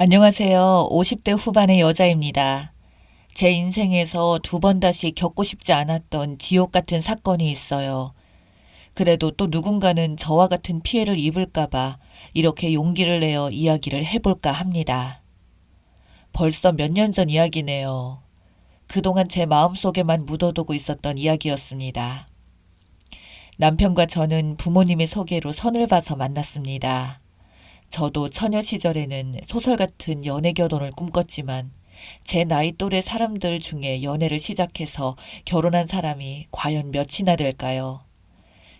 안녕하세요. 50대 후반의 여자입니다. 제 인생에서 두 번 다시 겪고 싶지 않았던 지옥 같은 사건이 있어요. 그래도 또 누군가는 저와 같은 피해를 입을까봐 이렇게 용기를 내어 이야기를 해볼까 합니다. 벌써 몇 년 전 이야기네요. 그동안 제 마음속에만 묻어두고 있었던 이야기였습니다. 남편과 저는 부모님의 소개로 선을 봐서 만났습니다. 저도 처녀 시절에는 소설 같은 연애 결혼을 꿈꿨지만 제 나이 또래 사람들 중에 연애를 시작해서 결혼한 사람이 과연 몇이나 될까요?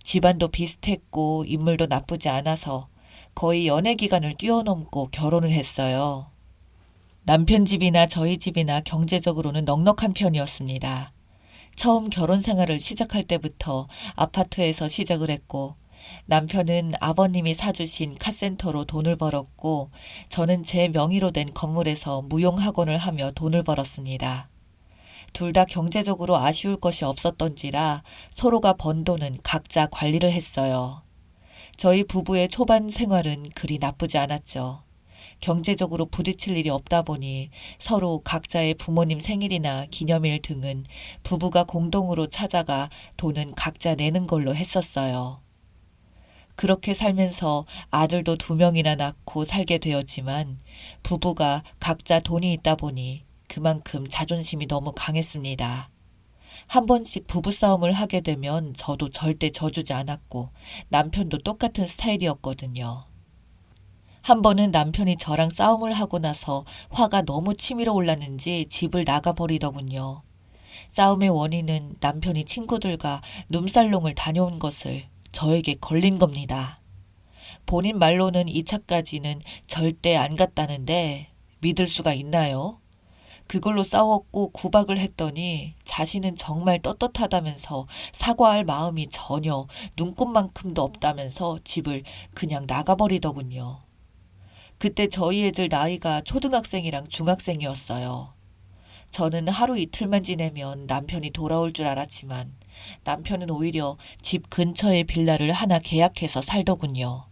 집안도 비슷했고 인물도 나쁘지 않아서 거의 연애 기간을 뛰어넘고 결혼을 했어요. 남편 집이나 저희 집이나 경제적으로는 넉넉한 편이었습니다. 처음 결혼 생활을 시작할 때부터 아파트에서 시작을 했고 남편은 아버님이 사주신 카센터로 돈을 벌었고 저는 제 명의로 된 건물에서 무용학원을 하며 돈을 벌었습니다. 둘 다 경제적으로 아쉬울 것이 없었던지라 서로가 번 돈은 각자 관리를 했어요. 저희 부부의 초반 생활은 그리 나쁘지 않았죠. 경제적으로 부딪힐 일이 없다 보니 서로 각자의 부모님 생일이나 기념일 등은 부부가 공동으로 찾아가 돈은 각자 내는 걸로 했었어요. 그렇게 살면서 아들도 2명이나 낳고 살게 되었지만 부부가 각자 돈이 있다 보니 그만큼 자존심이 너무 강했습니다. 한 번씩 부부싸움을 하게 되면 저도 절대 져주지 않았고 남편도 똑같은 스타일이었거든요. 한 번은 남편이 저랑 싸움을 하고 나서 화가 너무 치밀어 올랐는지 집을 나가버리더군요. 싸움의 원인은 남편이 친구들과 룸살롱을 다녀온 것을 저에게 걸린 겁니다. 본인 말로는 2차까지는 절대 안 갔다는데 믿을 수가 있나요? 그걸로 싸웠고 구박을 했더니 자신은 정말 떳떳하다면서 사과할 마음이 전혀 눈꼽만큼도 없다면서 집을 그냥 나가버리더군요. 그때 저희 애들 나이가 초등학생이랑 중학생이었어요. 저는 하루 이틀만 지내면 남편이 돌아올 줄 알았지만 남편은 오히려 집 근처에 빌라를 하나 계약해서 살더군요.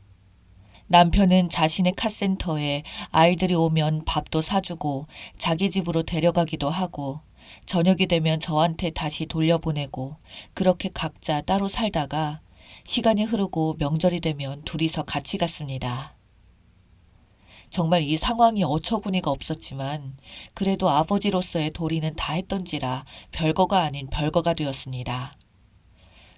남편은 자신의 카센터에 아이들이 오면 밥도 사주고 자기 집으로 데려가기도 하고 저녁이 되면 저한테 다시 돌려보내고 그렇게 각자 따로 살다가 시간이 흐르고 명절이 되면 둘이서 같이 갔습니다. 정말 이 상황이 어처구니가 없었지만 그래도 아버지로서의 도리는 다 했던지라 별거가 아닌 별거가 되었습니다.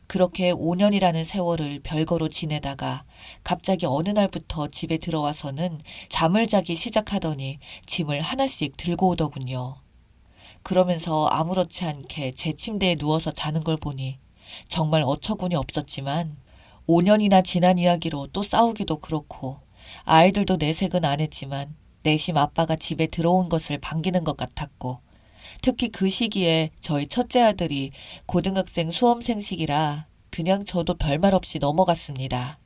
그렇게 5년이라는 세월을 별거로 지내다가 갑자기 어느 날부터 집에 들어와서는 잠을 자기 시작하더니 짐을 하나씩 들고 오더군요. 그러면서 아무렇지 않게 제 침대에 누워서 자는 걸 보니 정말 어처구니 없었지만 5년이나 지난 이야기로 또 싸우기도 그렇고 아이들도 내색은 안 했지만 내심 아빠가 집에 들어온 것을 반기는 것 같았고 특히 그 시기에 저희 첫째 아들이 고등학생 수험생식이라 그냥 저도 별말 없이 넘어갔습니다.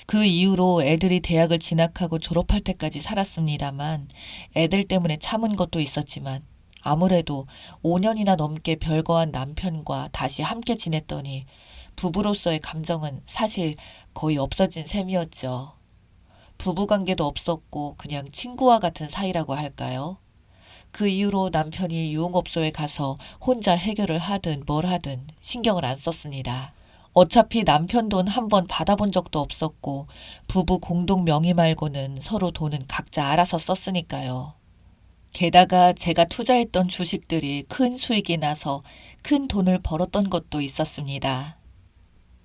그 이후로 애들이 대학을 진학하고 졸업할 때까지 살았습니다만 애들 때문에 참은 것도 있었지만 아무래도 5년이나 넘게 별거한 남편과 다시 함께 지냈더니 부부로서의 감정은 사실 거의 없어진 셈이었죠. 부부관계도 없었고 그냥 친구와 같은 사이라고 할까요? 그 이후로 남편이 유흥업소에 가서 혼자 해결을 하든 뭘 하든 신경을 안 썼습니다. 어차피 남편 돈 한 번 받아본 적도 없었고 부부 공동 명의 말고는 서로 돈은 각자 알아서 썼으니까요. 게다가 제가 투자했던 주식들이 큰 수익이 나서 큰 돈을 벌었던 것도 있었습니다.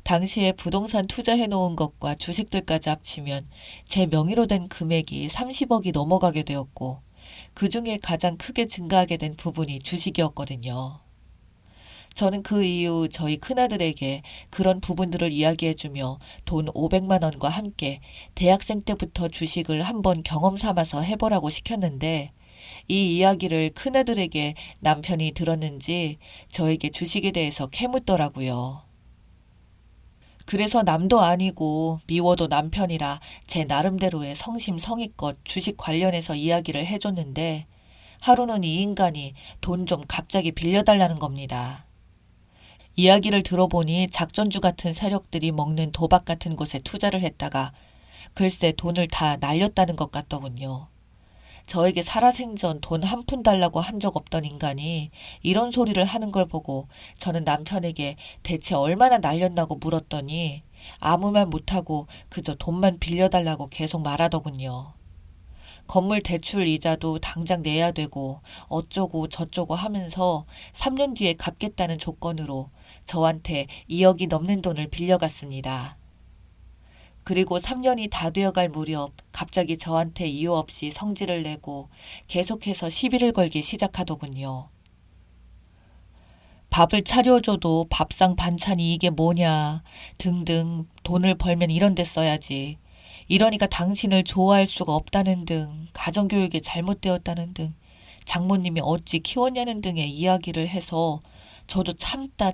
당시에 부동산 투자해 놓은 것과 주식들까지 합치면 제 명의로 된 금액이 30억이 넘어가게 되었고 그 중에 가장 크게 증가하게 된 부분이 주식이었거든요. 저는 그 이후 저희 큰아들에게 그런 부분들을 이야기해주며 돈 500만 원과 함께 대학생 때부터 주식을 한번 경험 삼아서 해보라고 시켰는데 이 이야기를 큰아들에게 남편이 들었는지 저에게 주식에 대해서 캐묻더라고요. 그래서 남도 아니고 미워도 남편이라 제 나름대로의 성심성의껏 주식 관련해서 이야기를 해줬는데 하루는 이 인간이 돈 좀 갑자기 빌려달라는 겁니다. 이야기를 들어보니 작전주 같은 세력들이 먹는 도박 같은 곳에 투자를 했다가 글쎄 돈을 다 날렸다는 것 같더군요. 저에게 살아생전 돈 한 푼 달라고 한 적 없던 인간이 이런 소리를 하는 걸 보고 저는 남편에게 대체 얼마나 날렸나고 물었더니 아무 말 못하고 그저 돈만 빌려달라고 계속 말하더군요. 건물 대출 이자도 당장 내야 되고 어쩌고 저쩌고 하면서 3년 뒤에 갚겠다는 조건으로 저한테 2억이 넘는 돈을 빌려갔습니다. 그리고 3년이 다 되어갈 무렵 갑자기 저한테 이유 없이 성질을 내고 계속해서 시비를 걸기 시작하더군요. 밥을 차려줘도 밥상 반찬이 이게 뭐냐 등등 돈을 벌면 이런 데 써야지. 이러니까 당신을 좋아할 수가 없다는 등 가정교육이 잘못되었다는 등 장모님이 어찌 키웠냐는 등의 이야기를 해서 저도 참다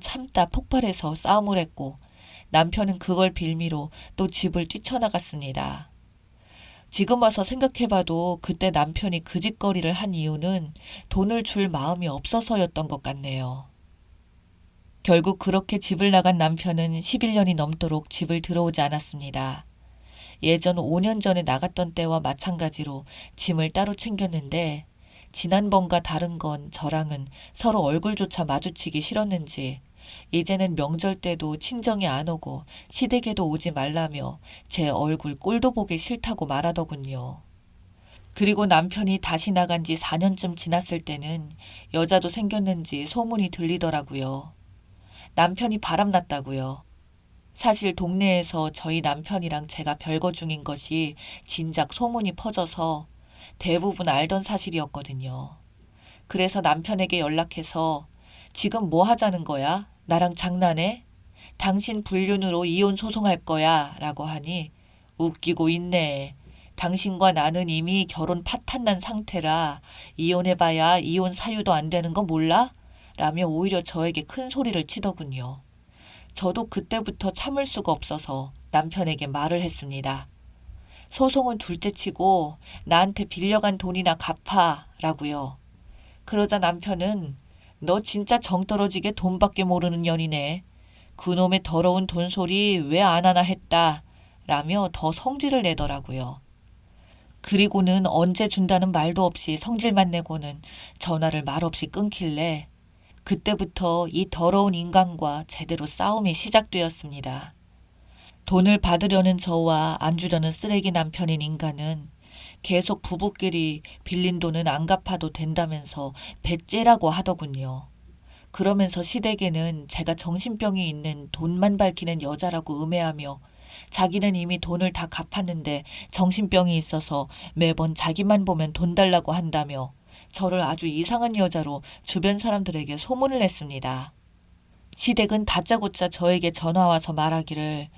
폭발해서 싸움을 했고 남편은 그걸 빌미로 또 집을 뛰쳐나갔습니다. 지금 와서 생각해봐도 그때 남편이 그 짓거리를 한 이유는 돈을 줄 마음이 없어서였던 것 같네요. 결국 그렇게 집을 나간 남편은 11년이 넘도록 집을 들어오지 않았습니다. 예전 5년 전에 나갔던 때와 마찬가지로 짐을 따로 챙겼는데 지난번과 다른 건 저랑은 서로 얼굴조차 마주치기 싫었는지 이제는 명절 때도 친정에 안 오고 시댁에도 오지 말라며 제 얼굴 꼴도 보기 싫다고 말하더군요. 그리고 남편이 다시 나간 지 4년쯤 지났을 때는 여자도 생겼는지 소문이 들리더라고요. 남편이 바람났다고요. 사실 동네에서 저희 남편이랑 제가 별거 중인 것이 진작 소문이 퍼져서 대부분 알던 사실이었거든요. 그래서 남편에게 연락해서 지금 뭐 하자는 거야? 나랑 장난해? 당신 불륜으로 이혼 소송할 거야 라고 하니 웃기고 있네. 당신과 나는 이미 결혼 파탄난 상태라 이혼해봐야 이혼 사유도 안 되는 거 몰라? 라며 오히려 저에게 큰 소리를 치더군요. 저도 그때부터 참을 수가 없어서 남편에게 말을 했습니다. 소송은 둘째치고 나한테 빌려간 돈이나 갚아 라고요. 그러자 남편은 너 진짜 정 떨어지게 돈밖에 모르는 년이네. 그놈의 더러운 돈소리 왜 안 하나 했다 라며 더 성질을 내더라고요. 그리고는 언제 준다는 말도 없이 성질만 내고는 전화를 말없이 끊길래 그때부터 이 더러운 인간과 제대로 싸움이 시작되었습니다. 돈을 받으려는 저와 안 주려는 쓰레기 남편인 인간은 계속 부부끼리 빌린 돈은 안 갚아도 된다면서 배째라고 하더군요. 그러면서 시댁에는 제가 정신병이 있는 돈만 밝히는 여자라고 음해하며 자기는 이미 돈을 다 갚았는데 정신병이 있어서 매번 자기만 보면 돈 달라고 한다며 저를 아주 이상한 여자로 주변 사람들에게 소문을 냈습니다. 시댁은 다짜고짜 저에게 전화와서 말하기를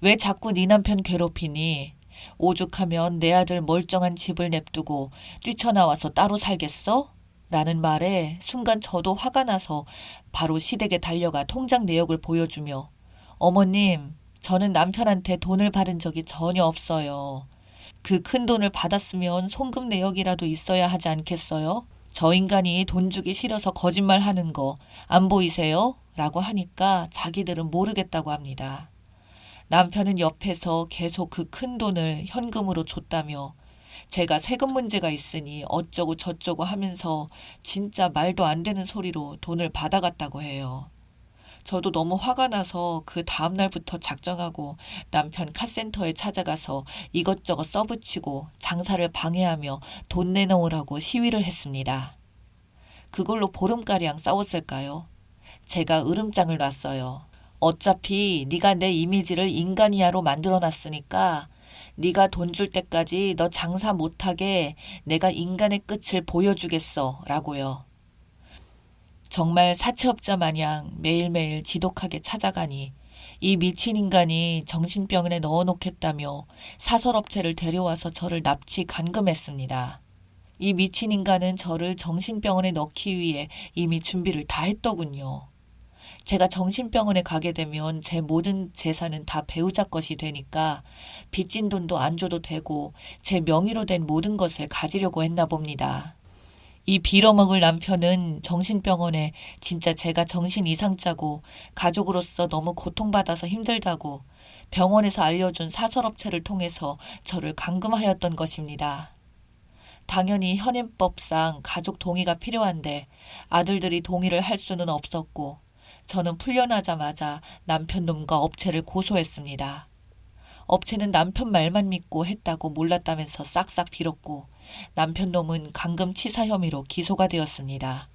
왜 자꾸 네 남편 괴롭히니? 오죽하면 내 아들 멀쩡한 집을 냅두고 뛰쳐나와서 따로 살겠어? 라는 말에 순간 저도 화가 나서 바로 시댁에 달려가 통장 내역을 보여주며 어머님, 저는 남편한테 돈을 받은 적이 전혀 없어요. 그 큰 돈을 받았으면 송금 내역이라도 있어야 하지 않겠어요? 저 인간이 돈 주기 싫어서 거짓말하는 거 안 보이세요? 라고 하니까 자기들은 모르겠다고 합니다. 남편은 옆에서 계속 그 큰 돈을 현금으로 줬다며 제가 세금 문제가 있으니 어쩌고 저쩌고 하면서 진짜 말도 안 되는 소리로 돈을 받아갔다고 해요. 저도 너무 화가 나서 그 다음날부터 작정하고 남편 카센터에 찾아가서 이것저것 써붙이고 장사를 방해하며 돈 내놓으라고 시위를 했습니다. 그걸로 보름가량 싸웠을까요? 제가 으름장을 놨어요. 어차피 네가 내 이미지를 인간이야로 만들어놨으니까 네가 돈 줄 때까지 너 장사 못하게 내가 인간의 끝을 보여주겠어 라고요. 정말 사채업자 마냥 매일매일 지독하게 찾아가니 이 미친 인간이 정신병원에 넣어놓겠다며 사설업체를 데려와서 저를 납치 감금했습니다. 이 미친 인간은 저를 정신병원에 넣기 위해 이미 준비를 다 했더군요. 제가 정신병원에 가게 되면 제 모든 재산은 다 배우자 것이 되니까 빚진 돈도 안 줘도 되고 제 명의로 된 모든 것을 가지려고 했나 봅니다. 이 빌어먹을 남편은 정신병원에 진짜 제가 정신 이상자고 가족으로서 너무 고통받아서 힘들다고 병원에서 알려준 사설업체를 통해서 저를 감금하였던 것입니다. 당연히 현행법상 가족 동의가 필요한데 아들들이 동의를 할 수는 없었고 저는 풀려나자마자 남편 놈과 업체를 고소했습니다. 업체는 남편 말만 믿고 했다고 몰랐다면서 싹싹 빌었고 남편 놈은 감금치사 혐의로 기소가 되었습니다.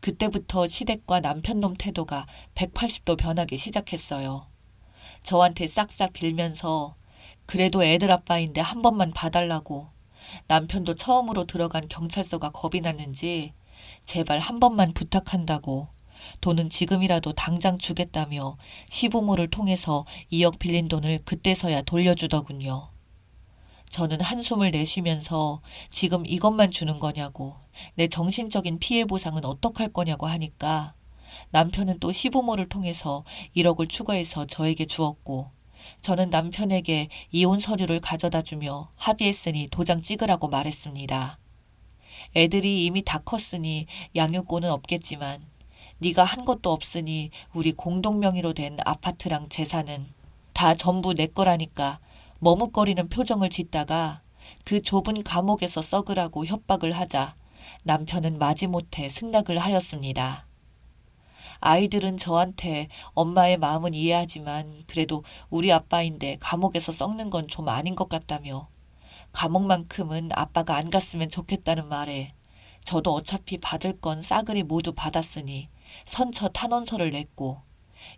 그때부터 시댁과 남편 놈 태도가 180도 변하기 시작했어요. 저한테 싹싹 빌면서 그래도 애들 아빠인데 한 번만 봐달라고, 남편도 처음으로 들어간 경찰서가 겁이 났는지 제발 한 번만 부탁한다고, 돈은 지금이라도 당장 주겠다며 시부모를 통해서 2억 빌린 돈을 그때서야 돌려주더군요. 저는 한숨을 내쉬면서 지금 이것만 주는 거냐고, 내 정신적인 피해 보상은 어떡할 거냐고 하니까 남편은 또 시부모를 통해서 1억을 추가해서 저에게 주었고 저는 남편에게 이혼 서류를 가져다 주며 합의했으니 도장 찍으라고 말했습니다. 애들이 이미 다 컸으니 양육권은 없겠지만 네가 한 것도 없으니 우리 공동 명의로 된 아파트랑 재산은 다 전부 내 거라니까 머뭇거리는 표정을 짓다가 그 좁은 감옥에서 썩으라고 협박을 하자 남편은 마지못해 승낙을 하였습니다. 아이들은 저한테 엄마의 마음은 이해하지만 그래도 우리 아빠인데 감옥에서 썩는 건 좀 아닌 것 같다며 감옥만큼은 아빠가 안 갔으면 좋겠다는 말에 저도 어차피 받을 건 싸그리 모두 받았으니 선처 탄원서를 냈고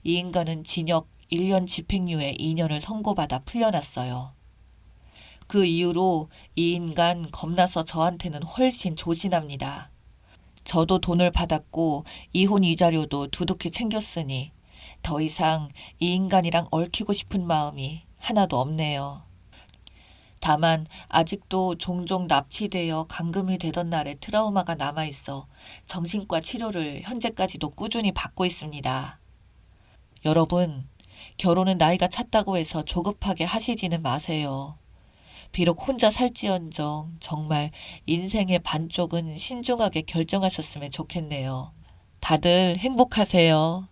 이 인간은 징역 1년 집행유예 2년을 선고받아 풀려났어요. 그 이후로 이 인간 겁나서 저한테는 훨씬 조신합니다. 저도 돈을 받았고 이혼 이자료도 두둑히 챙겼으니 더 이상 이 인간이랑 얽히고 싶은 마음이 하나도 없네요. 다만 아직도 종종 납치되어 감금이 되던 날의 트라우마가 남아있어 정신과 치료를 현재까지도 꾸준히 받고 있습니다. 여러분, 결혼은 나이가 찼다고 해서 조급하게 하시지는 마세요. 비록 혼자 살지언정 정말 인생의 반쪽은 신중하게 결정하셨으면 좋겠네요. 다들 행복하세요.